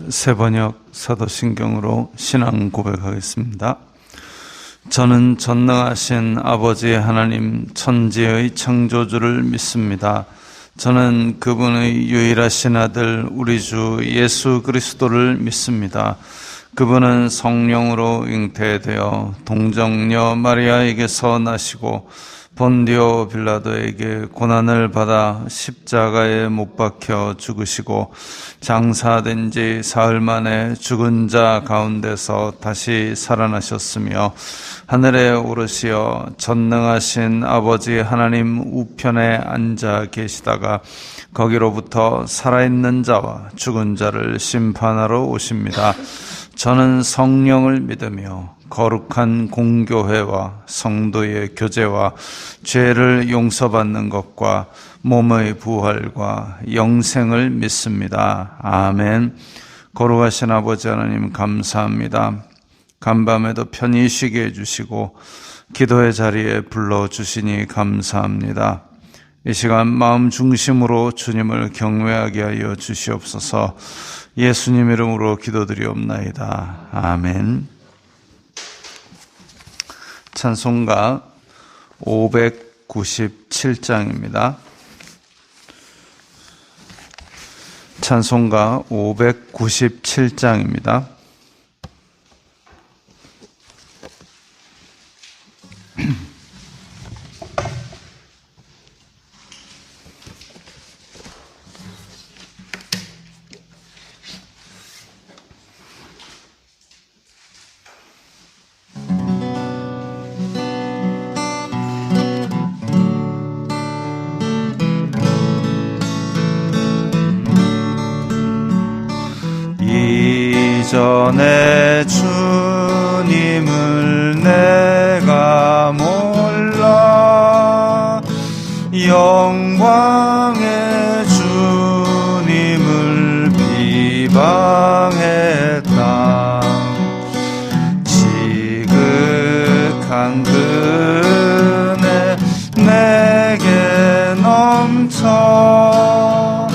새번역 사도신경으로 신앙 고백하겠습니다. 저는 전능하신 아버지 하나님 천지의 창조주를 믿습니다. 저는 그분의 유일하신 아들 우리 주 예수 그리스도를 믿습니다. 그분은 성령으로 잉태되어 동정녀 마리아에게서 나시고 본디오 빌라도에게 고난을 받아 십자가에 못 박혀 죽으시고 장사된 지 사흘 만에 죽은 자 가운데서 다시 살아나셨으며 하늘에 오르시어 전능하신 아버지 하나님 우편에 앉아 계시다가 거기로부터 살아있는 자와 죽은 자를 심판하러 오십니다. 저는 성령을 믿으며 거룩한 공교회와 성도의 교제와 죄를 용서받는 것과 몸의 부활과 영생을 믿습니다. 아멘. 거룩하신 아버지 하나님 감사합니다. 간밤에도 편히 쉬게 해주시고 기도의 자리에 불러주시니 감사합니다. 이 시간 마음 중심으로 주님을 경외하게 하여 주시옵소서. 예수님 이름으로 기도드리옵나이다. 아멘. 찬송가 597장입니다. 찬송가 597장입니다. 이전에 주님을 내가 몰라 영광의 주님을 비방했다. 지극한 그네 내게 넘쳐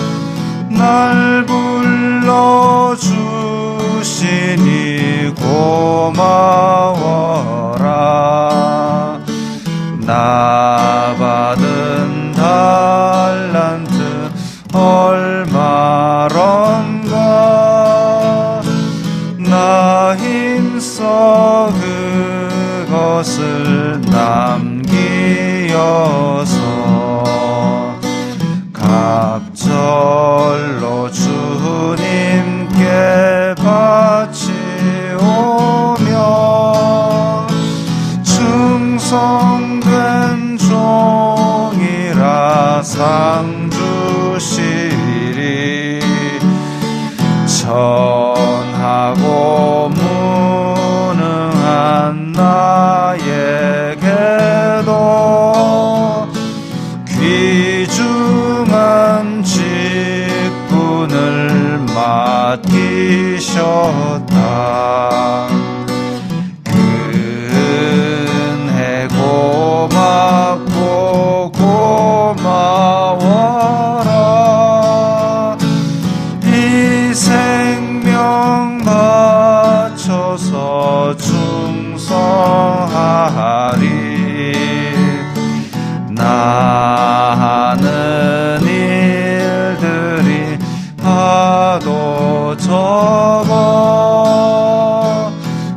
날 불러주시니 고마워라. 나 받은 달란트 얼마런가. 나 힘써 그것을 남기어서 갑절로 주님께 바치오며 충성된 종이라 상 주시리. 천하고 무능한 나에게도 귀중한 직분을 맡기셨다. 은혜 고맙고 고마워라. 이 생명 바쳐서 충성하리. 나 하는 일들이 하도 적어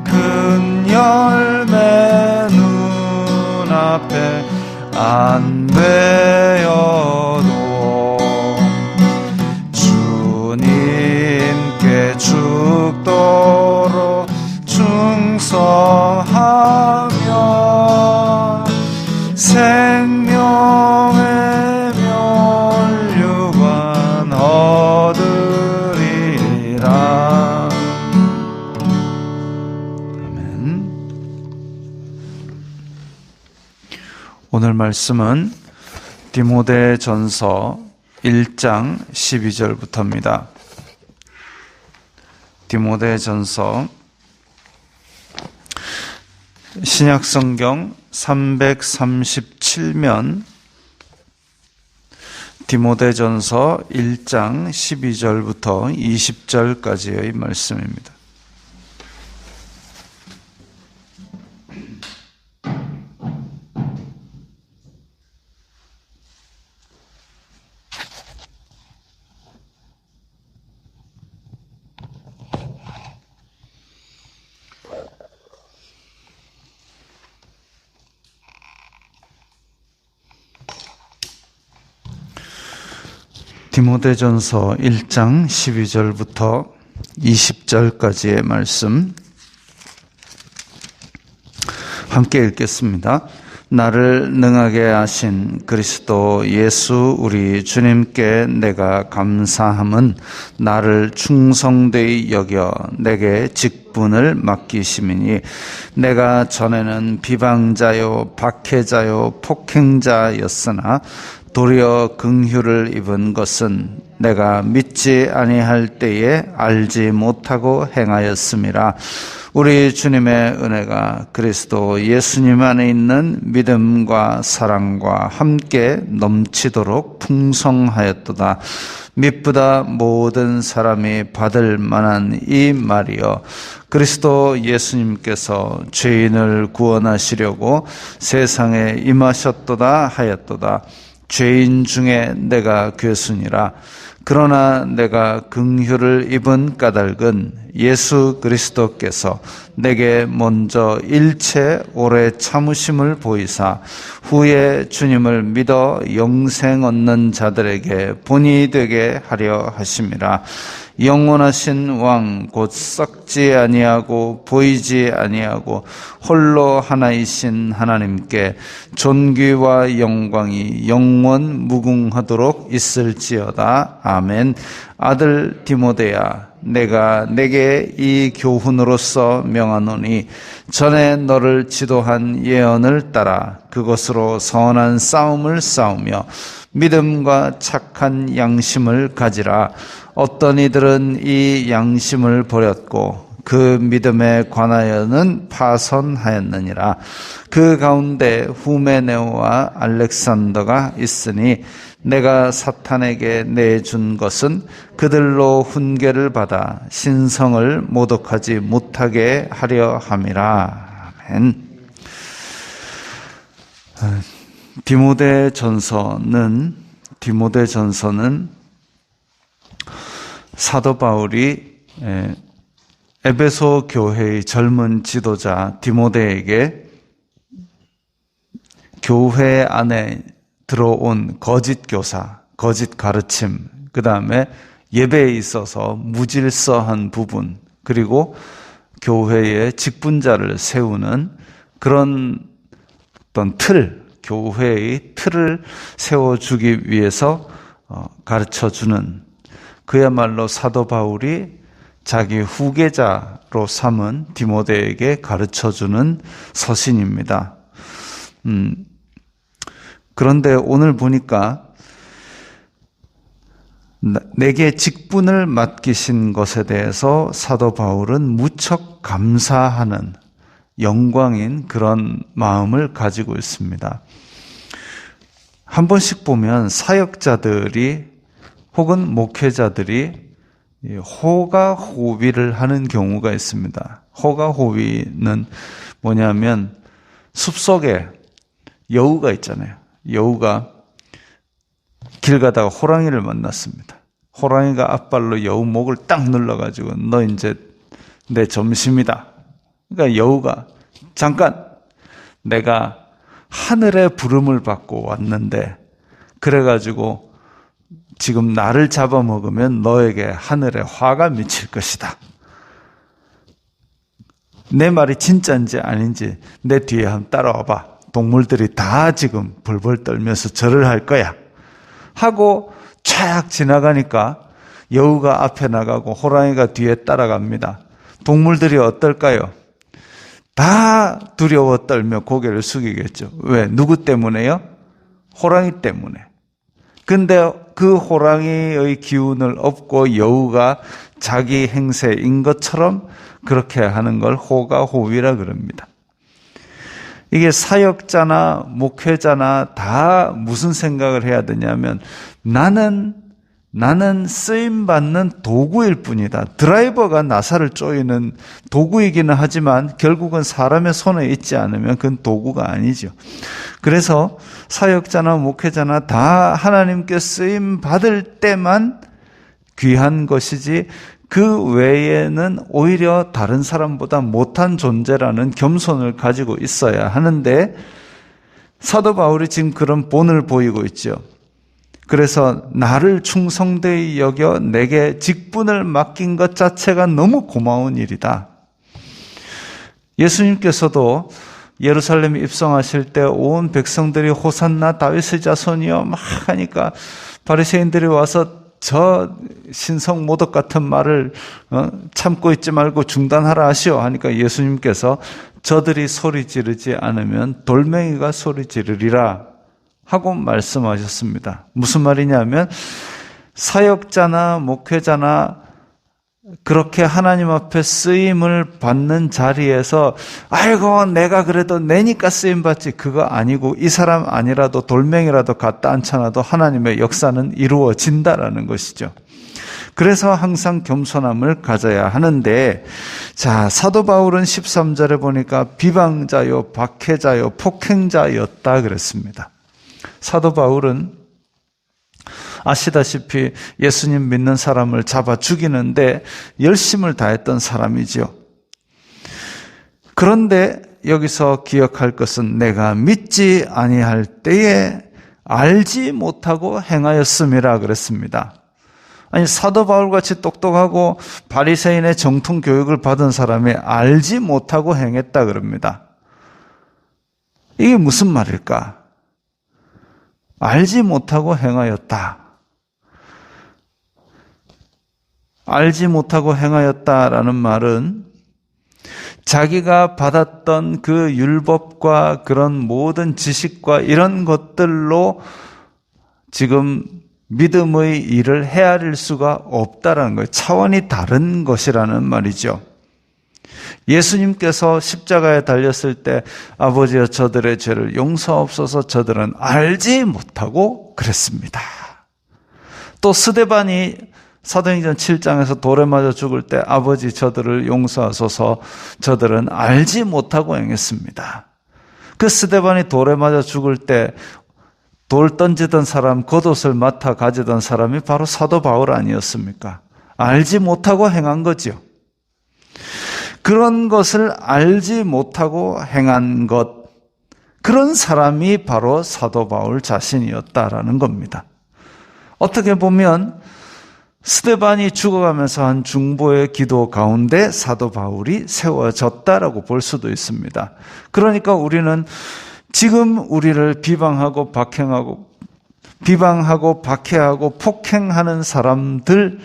큰 열매 눈앞에 안 베어도 주님께 죽도록 충성하며 생명의 면류관 얻으리라. 아멘. 오늘 말씀은 디모데전서 1장 12절부터입니다. 디모데전서 신약성경 337면 디모데전서 1장 12절부터 20절까지의 말씀입니다. 디모데전서 1장 12절부터 20절까지의 말씀 함께 읽겠습니다. 나를 능하게 하신 그리스도 예수 우리 주님께 내가 감사함은 나를 충성되이 여겨 내게 직분을 맡기심이니 내가 전에는 비방자요 박해자요 폭행자였으나 도리어 긍휼을 입은 것은 내가 믿지 아니할 때에 알지 못하고 행하였음이라. 우리 주님의 은혜가 그리스도 예수님 안에 있는 믿음과 사랑과 함께 넘치도록 풍성하였도다. mit보다 모든 사람이 받을 만한 이 말이여, 그리스도 예수님께서 죄인을 구원하시려고 세상에 임하셨도다 하였도다. 죄인 중에 내가 괴순이라. 그러나 내가 긍휼을 입은 까닭은 예수 그리스도께서 내게 먼저 일체 오래 참으심을 보이사 후에 주님을 믿어 영생 얻는 자들에게 본이 되게 하려 하심이라. 영원하신 왕 곧 썩지 아니하고 보이지 아니하고 홀로 하나이신 하나님께 존귀와 영광이 영원 무궁하도록 있을지어다. 아멘. 아들 디모데야, 내가 내게 이 교훈으로서 명하노니 전에 너를 지도한 예언을 따라 그것으로 선한 싸움을 싸우며 믿음과 착한 양심을 가지라. 어떤 이들은 이 양심을 버렸고 그 믿음에 관하여는 파선하였느니라. 그 가운데 후메네오와 알렉산더가 있으니 내가 사탄에게 내준 것은 그들로 훈계를 받아 신성을 모독하지 못하게 하려 함이라. 아멘. 디모데전서는 사도 바울이 에베소 교회의 젊은 지도자 디모데에게 교회 안에 들어온 거짓 교사, 거짓 가르침, 그 다음에 예배에 있어서 무질서한 부분, 그리고 교회의 직분자를 세우는 그런 어떤 교회의 틀을 세워주기 위해서 가르쳐주는, 그야말로 사도 바울이 자기 후계자로 삼은 디모데에게 가르쳐주는 서신입니다. 그런데 오늘 보니까 내게 직분을 맡기신 것에 대해서 사도 바울은 무척 감사하는 영광인 그런 마음을 가지고 있습니다. 한 번씩 보면 사역자들이 혹은 목회자들이 호가호위를 하는 경우가 있습니다. 호가호위는 뭐냐면 숲속에 여우가 있잖아요. 여우가 길 가다가 호랑이를 만났습니다. 호랑이가 앞발로 여우 목을 딱 눌러가지고 너 이제 내 점심이다. 그러니까 여우가 잠깐, 내가 하늘의 부름을 받고 왔는데 그래가지고 지금 나를 잡아먹으면 너에게 하늘에 화가 미칠 것이다. 내 말이 진짜인지 아닌지 내 뒤에 한번 따라와봐. 동물들이 다 지금 벌벌 떨면서 절을 할 거야. 하고 촥 지나가니까 여우가 앞에 나가고 호랑이가 뒤에 따라갑니다. 동물들이 어떨까요? 다 두려워 떨며 고개를 숙이겠죠. 왜? 누구 때문에요? 호랑이 때문에. 근데 그 호랑이의 기운을 얻고 여우가 자기 행세인 것처럼 그렇게 하는 걸 호가호위라 그럽니다. 이게 사역자나 목회자나 다 무슨 생각을 해야 되냐면 나는 쓰임받는 도구일 뿐이다. 드라이버가 나사를 조이는 도구이기는 하지만 결국은 사람의 손에 있지 않으면 그건 도구가 아니죠. 그래서 사역자나 목회자나 다 하나님께 쓰임받을 때만 귀한 것이지 그 외에는 오히려 다른 사람보다 못한 존재라는 겸손을 가지고 있어야 하는데 사도 바울이 지금 그런 본을 보이고 있죠. 그래서 나를 충성되이 여겨 내게 직분을 맡긴 것 자체가 너무 고마운 일이다. 예수님께서도 예루살렘에 입성하실 때 온 백성들이 호산나 다윗의 자손이여 막 하니까 바리새인들이 와서 저 신성 모독 같은 말을 참고 있지 말고 중단하라 하시오 하니까 예수님께서 저들이 소리 지르지 않으면 돌멩이가 소리 지르리라 하고 말씀하셨습니다. 무슨 말이냐면 사역자나 목회자나 그렇게 하나님 앞에 쓰임을 받는 자리에서 아이고 내가 그래도 내니까 쓰임 받지 그거 아니고 이 사람 아니라도 돌멩이라도 갖다 앉혀놔도 하나님의 역사는 이루어진다라는 것이죠. 그래서 항상 겸손함을 가져야 하는데 자 사도 바울은 13절에 보니까 비방자요 박해자요 폭행자였다 그랬습니다. 사도 바울은 아시다시피 예수님 믿는 사람을 잡아 죽이는데 열심을 다했던 사람이죠. 그런데 여기서 기억할 것은 내가 믿지 아니할 때에 알지 못하고 행하였음이라 그랬습니다. 아니 사도 바울같이 똑똑하고 바리새인의 정통 교육을 받은 사람이 알지 못하고 행했다 그럽니다. 이게 무슨 말일까? 알지 못하고 행하였다. 알지 못하고 행하였다라는 말은 자기가 받았던 그 율법과 그런 모든 지식과 이런 것들로 지금 믿음의 일을 헤아릴 수가 없다라는 거예요. 차원이 다른 것이라는 말이죠. 예수님께서 십자가에 달렸을 때 아버지여 저들의 죄를 용서하옵소서 저들은 알지 못하고 그랬습니다. 또 스데반이 사도행전 7장에서 돌에 맞아 죽을 때 아버지 저들을 용서하소서 저들은 알지 못하고 행했습니다. 그 스데반이 돌에 맞아 죽을 때 돌 던지던 사람, 겉옷을 맡아 가지던 사람이 바로 사도 바울 아니었습니까? 알지 못하고 행한 거죠. 그런 것을 알지 못하고 행한 것, 그런 사람이 바로 사도 바울 자신이었다라는 겁니다. 어떻게 보면 스데반이 죽어가면서 한 중보의 기도 가운데 사도 바울이 세워졌다라고 볼 수도 있습니다. 그러니까 우리는 지금 우리를 비방하고 박해하고 폭행하는 사람들에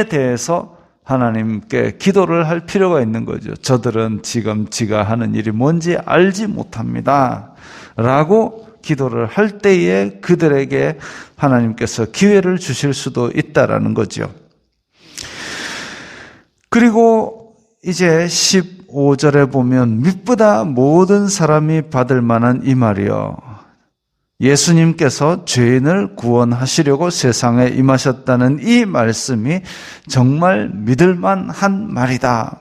대해서 하나님께 기도를 할 필요가 있는 거죠. 저들은 지금 지가 하는 일이 뭔지 알지 못합니다. 라고 기도를 할 때에 그들에게 하나님께서 기회를 주실 수도 있다라는 거죠. 그리고 이제 15절에 보면 믿보다 모든 사람이 받을 만한 이 말이요. 예수님께서 죄인을 구원하시려고 세상에 임하셨다는 이 말씀이 정말 믿을만한 말이다.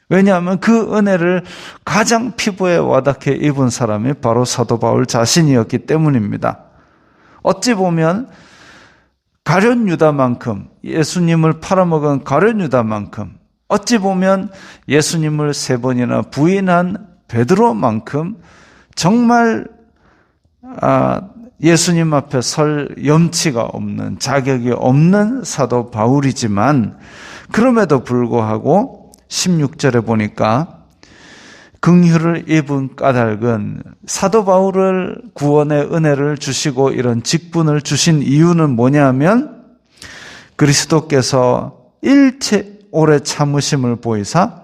왜냐하면 그 은혜를 가장 피부에 와닿게 입은 사람이 바로 사도 바울 자신이었기 때문입니다. 어찌 보면 가룟 유다만큼, 예수님을 팔아먹은 가룟 유다만큼, 어찌 보면 예수님을 3번이나 부인한 베드로만큼 정말 예수님 앞에 설 염치가 없는, 자격이 없는 사도 바울이지만 그럼에도 불구하고 16절에 보니까 긍휼을 입은 까닭은 사도 바울을 구원의 은혜를 주시고 이런 직분을 주신 이유는 뭐냐면 그리스도께서 일체 오래 참으심을 보이사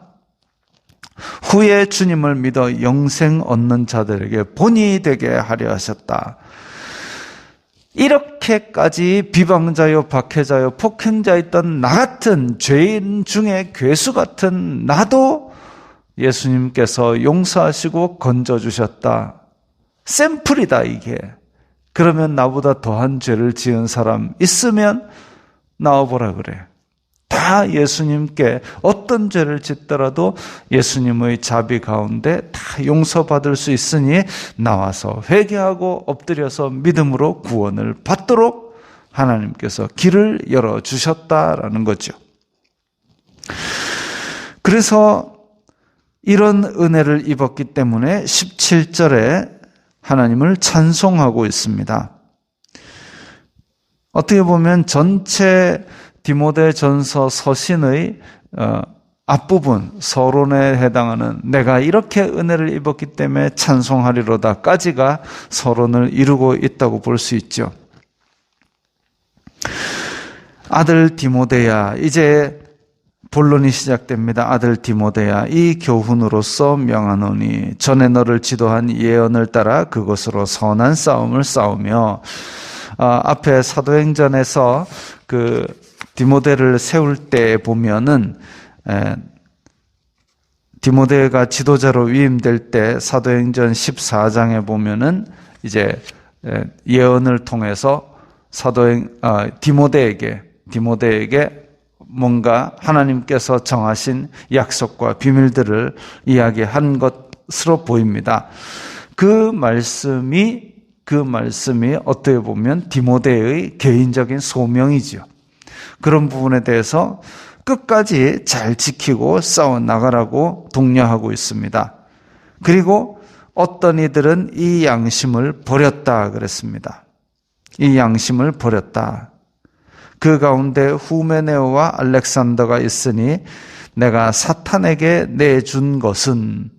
후에 주님을 믿어 영생 얻는 자들에게 본이 되게 하려 하셨다. 이렇게까지 비방자요, 박해자요, 폭행자였던 나 같은 죄인 중에 괴수 같은 나도 예수님께서 용서하시고 건져주셨다. 샘플이다 이게. 그러면 나보다 더한 죄를 지은 사람 있으면 나와보라 그래. 다 예수님께 어떤 죄를 짓더라도 예수님의 자비 가운데 다 용서받을 수 있으니 나와서 회개하고 엎드려서 믿음으로 구원을 받도록 하나님께서 길을 열어주셨다라는 거죠. 그래서 이런 은혜를 입었기 때문에 17절에 하나님을 찬송하고 있습니다. 어떻게 보면 전체 디모데전서 서신의 앞부분 서론에 해당하는 내가 이렇게 은혜를 입었기 때문에 찬송하리로다까지가 서론을 이루고 있다고 볼 수 있죠. 아들 디모데야, 이제 본론이 시작됩니다. 아들 디모데야, 이 교훈으로서 명하노니 전에 너를 지도한 예언을 따라 그것으로 선한 싸움을 싸우며, 앞에 사도행전에서 그 디모데를 세울 때 보면은 디모데가 지도자로 위임될 때 사도행전 14장에 보면은 이제 예언을 통해서 디모데에게 뭔가 하나님께서 정하신 약속과 비밀들을 이야기한 것으로 보입니다. 그 말씀이 어떻게 보면 디모데의 개인적인 소명이지요. 그런 부분에 대해서 끝까지 잘 지키고 싸워 나가라고 독려하고 있습니다. 그리고 어떤 이들은 이 양심을 버렸다 그랬습니다. 이 양심을 버렸다. 그 가운데 후메네오와 알렉산더가 있으니 내가 사탄에게 내준 것은,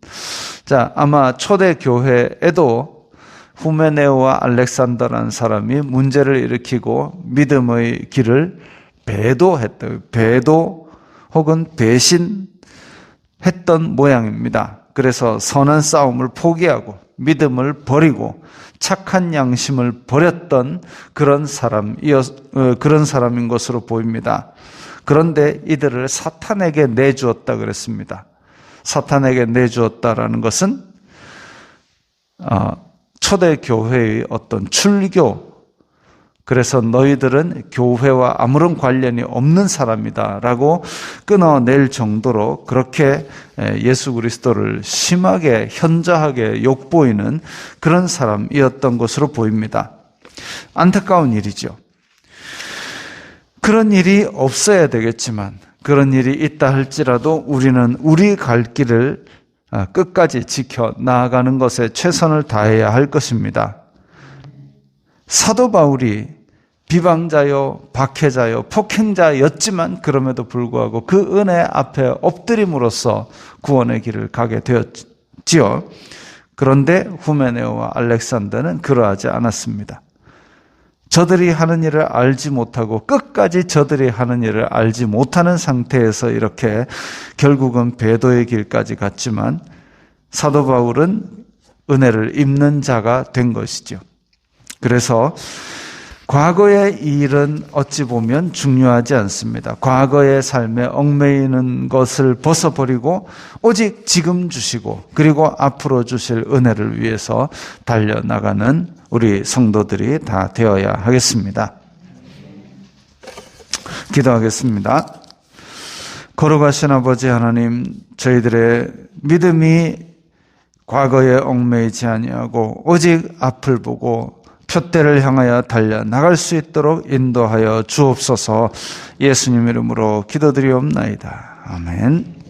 아마 초대 교회에도 후메네오와 알렉산더라는 사람이 문제를 일으키고 믿음의 길을 배도했다. 배도 혹은 배신했던 모양입니다. 그래서 선한 싸움을 포기하고 믿음을 버리고 착한 양심을 버렸던 그런 사람인 것으로 보입니다. 그런데 이들을 사탄에게 내주었다 그랬습니다. 사탄에게 내주었다라는 것은 초대 교회의 어떤 출교, 그래서 너희들은 교회와 아무런 관련이 없는 사람이다라고 끊어낼 정도로 그렇게 예수 그리스도를 심하게 현저하게 욕보이는 그런 사람이었던 것으로 보입니다. 안타까운 일이죠. 그런 일이 없어야 되겠지만, 그런 일이 있다 할지라도 우리는 우리 갈 길을 끝까지 지켜 나아가는 것에 최선을 다해야 할 것입니다. 사도 바울이 비방자요, 박해자요, 폭행자였지만 그럼에도 불구하고 그 은혜 앞에 엎드림으로써 구원의 길을 가게 되었지요. 그런데 후메네오와 알렉산더는 그러하지 않았습니다. 저들이 하는 일을 알지 못하고 끝까지 저들이 하는 일을 알지 못하는 상태에서 이렇게 결국은 배도의 길까지 갔지만 사도 바울은 은혜를 입는 자가 된 것이죠. 그래서 과거의 일은 어찌 보면 중요하지 않습니다. 과거의 삶에 얽매이는 것을 벗어버리고 오직 지금 주시고 그리고 앞으로 주실 은혜를 위해서 달려나가는 우리 성도들이 다 되어야 하겠습니다. 기도하겠습니다. 거룩하신 아버지 하나님, 저희들의 믿음이 과거에 얽매이지 아니하고 오직 앞을 보고 표대를 향하여 달려나갈 수 있도록 인도하여 주옵소서. 예수님 이름으로 기도드리옵나이다. 아멘.